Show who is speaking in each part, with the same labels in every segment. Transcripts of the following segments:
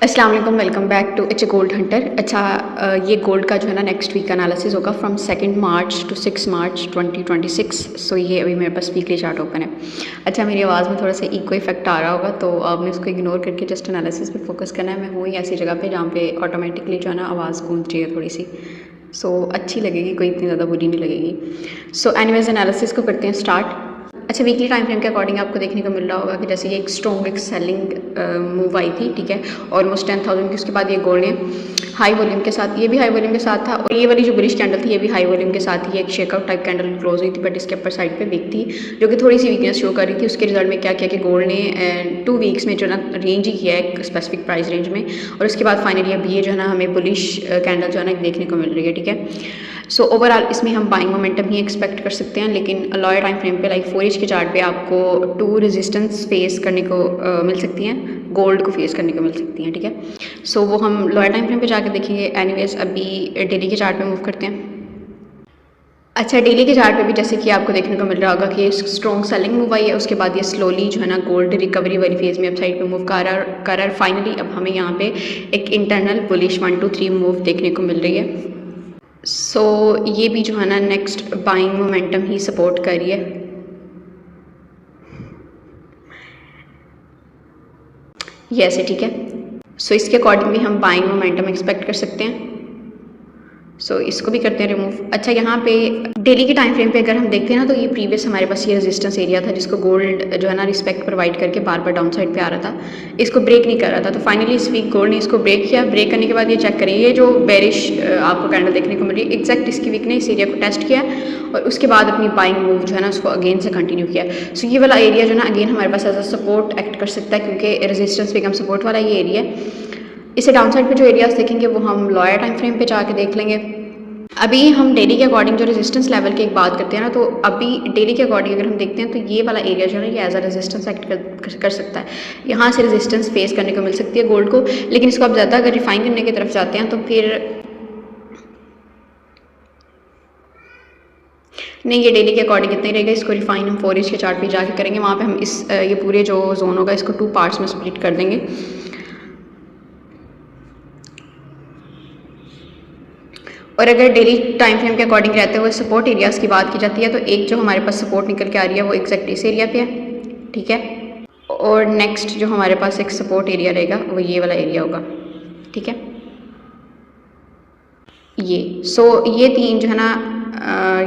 Speaker 1: अस्सलाम वालेकुम, welcome back to H gold hunter. अच्छा, ये गोल्ड का जो है ना नेक्स्ट वीक का एनालिसिस होगा from 2 March to 6 March 2026। So ये अभी मेरे पास वीकली चार्ट ओपन है। अच्छा, मेरी आवाज़ में थोड़ा सा इको इफेक्ट आ रहा होगा, तो आपने उसको इग्नोर करके जस्ट एनालिसिस पे फोकस करना है। मैं हूँ ही ऐसी जगह पे जहाँ पे ऑटोमेटिकली जो है ना आवाज़ गूंज रही है थोड़ी सी, सो अच्छी लगेगी, कोई इतनी ज़्यादा बुरी नहीं लगेगी। सो एनीवेज एनालिसिस को करते हैं स्टार्ट। अच्छा, वीकली टाइम फ्रेम के अकॉर्डिंग आपको देखने को मिल रहा होगा कि जैसे ये एक स्ट्रॉन्ग एक सेलिंग मूव आई थी, ठीक है, ऑलमोस्ट 10,000 की। उसके बाद ये गोल्ड ने हाई वॉल्यूम के साथ, ये भी हाई वॉल्यूम के साथ था, और ये वाली जो बुलिश कैंडल थी ये भी हाई वॉल्यूम के साथ ही एक शेकआउट टाइप कैंडल क्लोज हुई थी, बट इसके अपर साइड पे वीक थी जो कि थोड़ी सी वीकनेस शो कर रही थी। उसके रिजल्ट में क्या किया कि गोल्ड ने 2 वीक्स में जो ना रेंज ही किया है एक स्पेसिफिक प्राइस रेंज में, और उसके बाद फाइनली अब ये जो है ना हमें बुलिश कैंडल जो है ना देखने को मिल रही है, ठीक है। सो ओवरऑल इसमें हम बाइंग मोमेंटम ही एक्सपेक्ट कर सकते हैं, लेकिन लॉयर टाइम फ्रेम पे लाइक 4 के चार्ट पे आपको 2 रेजिस्टेंस फेस करने को मिल सकती हैं, गोल्ड को फेस करने को मिल सकती हैं, ठीक है। सो वो हम लॉयर टाइम फ्रेम पे जाकर देखेंगे। एनीवेज अभी डेली के चार्ट पे मूव करते हैं। अच्छा, डेली के चार्ट पे भी जैसे कि आपको देखने को मिल रहा होगा कि स्ट्रॉन्ग सेलिंग मूव आई है, उसके बाद ये स्लोली जो है ना गोल्ड रिकवरी वाली फेज में अब साइड पे मूव कर रहा है। फाइनली अब हमें यहाँ पे एक इंटरनल बुलिश 1 2 3 मूव देखने को मिल रही है। सो ये भी जो है ना नेक्स्ट बाइंग मोमेंटम ही सपोर्ट कर रही है। ये ऐसे, ठीक है। सो इसके अकॉर्डिंग भी हम बाइंग मोमेंटम एक्सपेक्ट कर सकते हैं। सो इसको भी करते हैं रिमूव। अच्छा, यहाँ पे डेली के टाइम फ्रेम पे अगर हम देखते हैं ना, तो ये प्रीवियस हमारे पास ये रेजिस्टेंस एरिया था जिसको गोल्ड जो है ना रिस्पेक्ट प्रोवाइड करके बार बार डाउन साइड पे आ रहा था, इसको ब्रेक नहीं कर रहा था। तो फाइनली इस वीक गोल्ड ने इसको ब्रेक किया। ब्रेक करने के बाद ये चेक करें, ये जो बेरिश आपको कैंडल देखने को मिल रही है, एग्जैक्ट इसकी वीक ने इस एरिया को टेस्ट किया और उसके बाद अपनी बाइंग मूव जो है ना उसको अगेन से कंटिन्यू किया। सो ये वाला एरिया जो है ना अगेन हमारे पास एज अ सपोर्ट एक्ट कर सकता है, क्योंकि रेजिस्टेंस बिकम सपोर्ट वाला ये एरिया है। इसे डाउन साइड पे जो एरियाज देखेंगे वो हम लॉयर टाइम फ्रेम पे जाके देख लेंगे। अभी हम डेली के अकॉर्डिंग जो रेजिस्टेंस लेवल की एक बात करते हैं ना, तो अभी डेली के अकॉर्डिंग अगर हम देखते हैं तो ये वाला एरिया जो है ना ये एज अ रेजिस्टेंस एक्ट कर सकता है। यहाँ से रेजिस्टेंस फेस करने को मिल सकती है गोल्ड को, लेकिन इसको आप ज़्यादा अगर रिफाइन करने की तरफ जाते हैं तो फिर नहीं, ये डेली के अकॉर्डिंग इतना ही रहेगा। इसको रिफाइन हम 4 के चार्ट पे जाके करेंगे। वहाँ पे हम इस ये पूरे जो जोन होगा इसको 2 पार्ट्स में स्प्लिट कर देंगे। और अगर डेली टाइम फ्रेम के अकॉर्डिंग रहते हुए सपोर्ट एरियाज़ की बात की जाती है, तो एक जो हमारे पास सपोर्ट निकल के आ रही है वो एग्जैक्ट इस एरिया पे है, ठीक है। और नेक्स्ट जो हमारे पास एक सपोर्ट एरिया रहेगा वो ये वाला एरिया होगा, ठीक है। ये 3 जो है ना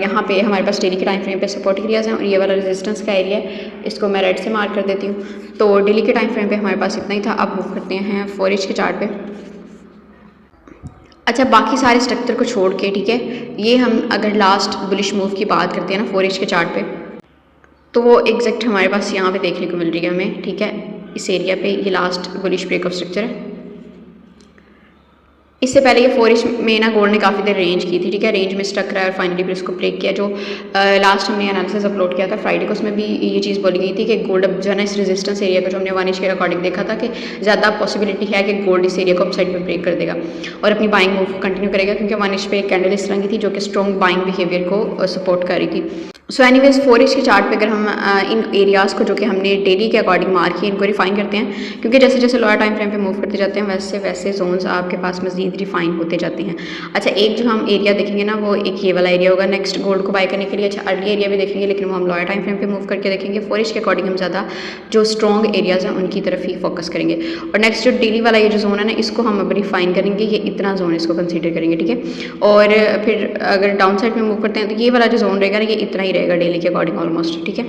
Speaker 1: यहाँ पे हमारे पास डेली के टाइम फ्रेम पे सपोर्ट एरियाज़ हैं, और ये वाला रेजिस्टेंस का एरिया है, इसको मैं रेड से मार्क कर देती हूँ। तो डेली के टाइम फ्रेम पे हमारे पास इतना ही था। अब मूव करते हैं 4 के चार्ट पे। अच्छा, बाकी सारे स्ट्रक्चर को छोड़ के, ठीक है, ये हम अगर लास्ट बुलिश मूव की बात करते हैं ना 4 के चार्ट पे, तो वो एग्जैक्ट हमारे पास यहाँ पे देखने को मिल रही है हमें, ठीक है। इस एरिया पे ये last bullish break of structure है। इससे पहले ये 4 में ना गोल्ड ने काफ़ी देर रेंज की थी, ठीक है, रेंज में स्टक रहा है और फाइनली फिर इसको ब्रेक किया। जो लास्ट हमने एनालिसिस अपलोड किया था फ्राइडे को, उसमें भी ये चीज़ बोली गई थी कि गोल्ड अब जो है ना इस रेजिस्टेंस एरिया को जो हमने 1 के अकॉर्डिंग देखा था कि ज़्यादा पॉसिबिलिटी है कि गोल्ड इस एरिया को अप साइड पर ब्रेक कर देगा और अपनी बाइंग मूव कंटिन्यू करेगा, क्योंकि 1 पे एक कैंडल इस तरह की थी जो कि स्ट्रॉन्ग बाइंग बिहेवियर को सपोर्ट कर रही थी। सो एनीवेज 4 के चार्ट पे अगर हम इन एरियाज़ को जो कि हमने डेली के अकॉर्डिंग मार्क किए इनको रिफाइन करते हैं, क्योंकि जैसे जैसे लोअर टाइम फ्रेम पे मूव करते जाते हैं वैसे वैसे जोन्स आपके पास मज़ीद रिफाइन होते जाते हैं। अच्छा, एक जो हम एरिया देखेंगे ना वो एक ये वाला एरिया होगा नेक्स्ट गोल्ड को बाय करने के लिए। अच्छा, अर्ली एरिया भी देखेंगे, लेकिन वो हम लोअर टाइम फ्रेम पे मूव करके देखेंगे। 4 के अकॉर्डिंग हम ज़्यादा जो स्ट्रॉन्ग एरियाज़ हैं उनकी तरफ ही फोकस करेंगे। और नेक्स्ट जो डेली वाला ये जो जोन है ना इसको हम अब रिफाइन करेंगे, ये इतना जोन इसको कंसिडर करेंगे, ठीक है। और फिर अगर डाउन साइड में मूव करते हैं तो ये वाला जो जोन रहेगा ना ये इतना ही रहेगा डेली के अकॉर्डिंग ऑलमोस्ट, ठीक है।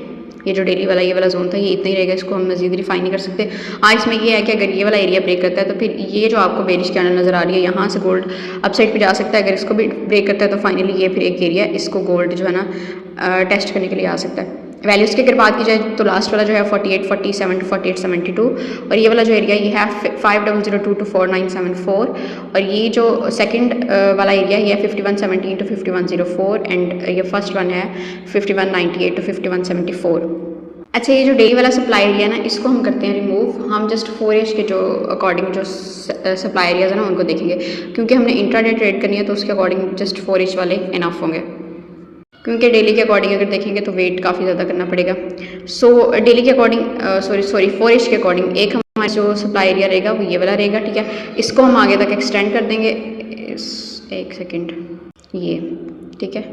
Speaker 1: ये जो डेली वाला ये वाला जोन था ये इतना ही रहेगा, इसको हम मज़ीद रिफाइन नहीं कर सकते। हाँ, इसमें ये है कि अगर ये वाला एरिया ब्रेक करता है तो फिर ये जो आपको बेरिश कैंडल नज़र आ रही है यहाँ से गोल्ड अपसाइड पे जा सकता है। अगर इसको भी ब्रेक करता है तो फाइनली ये फिर एक एरिया इसको गोल्ड जो है ना टेस्ट करने के लिए आ सकता है। वैल्यूज़ की अगर बात की जाए तो लास्ट वाला जो है 4847 टू 4872, और ये वाला जो एरिया ये है 5002 टू 4974, और ये जो सेकंड वाला एरिया ये है 5117 टू 5104, एंड ये फर्स्ट वन है 5198 टू 5174। अच्छा, ये जो डेली वाला सप्लाई एरिया है ना इसको हम करते हैं रिमूव। हम जस्ट 4 के जो अकॉर्डिंग जो सप्लाई एरियाज है ना उनको देखेंगे, क्योंकि हमने इंट्राडे ट्रेड करनी है तो उसके अकॉर्डिंग जस्ट 4 वाले इनफ होंगे, क्योंकि डेली के अकॉर्डिंग अगर देखेंगे तो वेट काफ़ी ज़्यादा करना पड़ेगा। सो डेली के अकॉर्डिंग सॉरी 4H के अकॉर्डिंग एक हमारा जो सप्लाई एरिया रहेगा वो ये वाला रहेगा, ठीक है। इसको हम आगे तक एक्सटेंड कर देंगे, एक सेकेंड, ये ठीक है।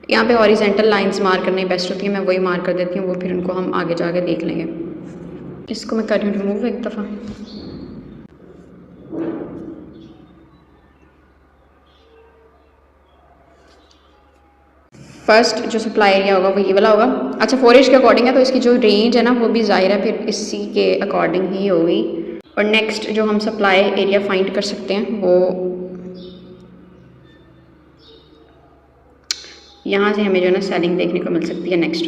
Speaker 1: यहाँ पे हॉरिजेंटल लाइंस मार्क करनी बेस्ट होती है, मैं वही मार्क कर देती हूँ, वो फिर उनको हम आगे जाके देख लेंगे। इसको मैं कर रही हूँ रिमूव एक दफ़ा। फर्स्ट जो सप्लाई एरिया होगा वो ये वाला होगा। अच्छा 4H के अकॉर्डिंग है तो इसकी जो रेंज है ना वो भी ज़ाहिर है फिर इसी के अकॉर्डिंग ही होगी। और नेक्स्ट जो हम सप्लाई एरिया फाइंड कर सकते हैं वो यहाँ से हमें जो है ना सेलिंग देखने को मिल सकती है नेक्स्ट।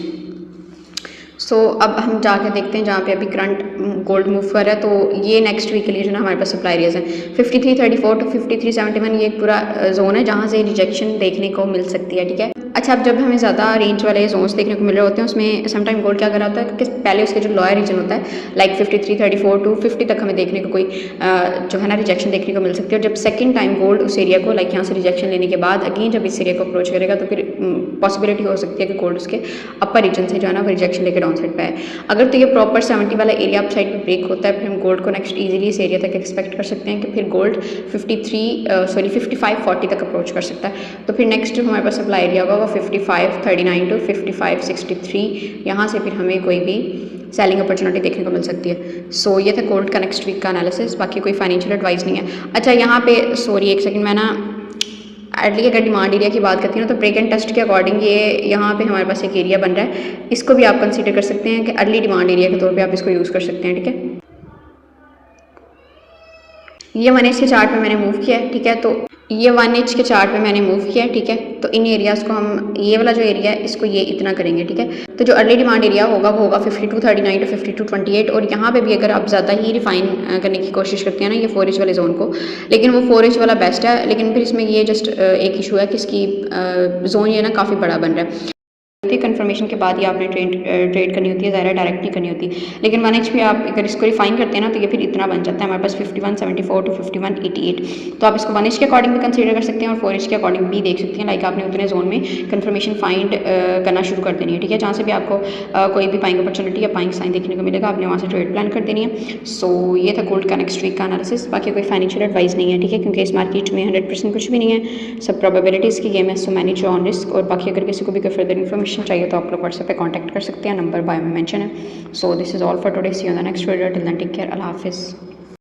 Speaker 1: सो अब हम जाके देखते हैं जहाँ पे अभी करंट गोल्ड मूव कर रहा है, तो ये नेक्स्ट वीक के लिए जो ना हमारे पास सप्लाई एरियाज हैं 5334 टू 5371, ये एक पूरा जोन है जहाँ से रिजेक्शन देखने को मिल सकती है, ठीक है। अच्छा अब जब हमें ज़्यादा रेंज वाले जोन्स देखने को मिल रहे होते हैं उसमें समटाइम गोल्ड क्या कर रहा होता है कि पहले उसके जो लोअर रीजन होता है लाइक 5334 टू 50 तक हमें देखने को कोई जो है ना रिजेक्शन देखने को मिल सकती है। और जब सेकंड टाइम गोल्ड उस एरिया को लाइक यहाँ से रिजेक्शन लेने के बाद अगेन जब इस एरिया को अप्रोच करेगा तो फिर पॉसिबिलिटी हो सकती है कि गोल्ड उसके अपर रीजन से जो है ना वो रिजेक्शन लेकर डाउन साइड पे है। अगर तो ये प्रॉपर 70 वाला एरिया अप साइड पे ब्रेक होता है फिर हम गोल्ड को नेक्स्ट इजीली इस एरिया तक एक्सपेक्ट कर सकते हैं कि फिर गोल्ड 5540 तक अप्रोच कर सकता है। तो फिर नेक्स्ट जो हमारे पास सप्लाई एरिया होगा वो 5539 टू 5563, यहाँ से फिर हमें कोई भी सेलिंग अपॉर्चुनिटी देखने को मिल सकती है। सो ये था गोल्ड का नेक्स्ट वीक का एनालिसिस, बाकी कोई फाइनेंशियल एडवाइस नहीं है। अच्छा यहाँ पे सॉरी एक सेकंड, मैं ना एटली अगर डिमांड एरिया की बात करती हूँ तो ब्रेक एंड टेस्ट के अकॉर्डिंग ये यहाँ पे हमारे पास एक एरिया बन रहा है, इसको भी आप कंसीडर कर सकते हैं कि अर्ली डिमांड एरिया के तौर पे आप इसको यूज़ कर सकते हैं, ठीक है। ये 1H के चार्ट पे मैंने मूव किया है, ठीक है। तो ये 1H के चार्ट पे मैंने मूव किया है, ठीक है। तो इन एरियाज़ को हम ये वाला जो एरिया है इसको ये इतना करेंगे, ठीक है। तो जो अर्ली डिमांड एरिया होगा वो होगा 5239 टू 5228। और यहाँ पे भी अगर आप ज़्यादा ही रिफाइन करने की कोशिश करते हैं ना ये 4H वाले जोन को, लेकिन वो 4H वाला बेस्ट है, लेकिन फिर इसमें ये जस्ट एक इशू है कि इसकी जोन ये ना काफ़ी बड़ा बन रहा है। कंफर्मेशन के बाद ही आपने ट्रेड करनी होती है, ज़ाहिर है डायरेक्ट नहीं करनी होती। लेकिन 1H पे आप अगर इसको रिफाइन करते हैं ना तो ये फिर इतना बन जाता है हमारे पास 5174 टू 5188। तो आप इसको 1H के अकॉर्डिंग भी कंसीडर कर सकते हैं और 4H के अकॉर्डिंग भी देख सकते हैं। लाइक आपने उतने जोन में कंफर्मेशन फाइंड करना शुरू कर देनी है, ठीक है। जहाँ से भी आपको कोई भी बाइंग अपॉर्चुनिटी या बाइंग साइन देखने को मिलेगा आपने वहाँ से ट्रेड प्लान कर देनी है। सो ये था गोल्ड का नेक्स्ट वीक का एनालिसिस, बाकी कोई फाइनेंशियल एडवाइस नहीं है, ठीक है, क्योंकि इस मार्केट में 100% कुछ भी नहीं है, सब प्रोबेबिलिटीज़ की गेम है। सो मैनेज योर ऑन रिस्क। और बाकी अगर किसी को भी कोई फर्दर इन्फॉर्मेशन चाहिए तो आप लोग व्हाट्सएप पे कांटेक्ट कर सकते हैं, नंबर बायो में मेंशन है। So this is all for today, see you on the next video, till then take care, अल्लाह हाफिज़।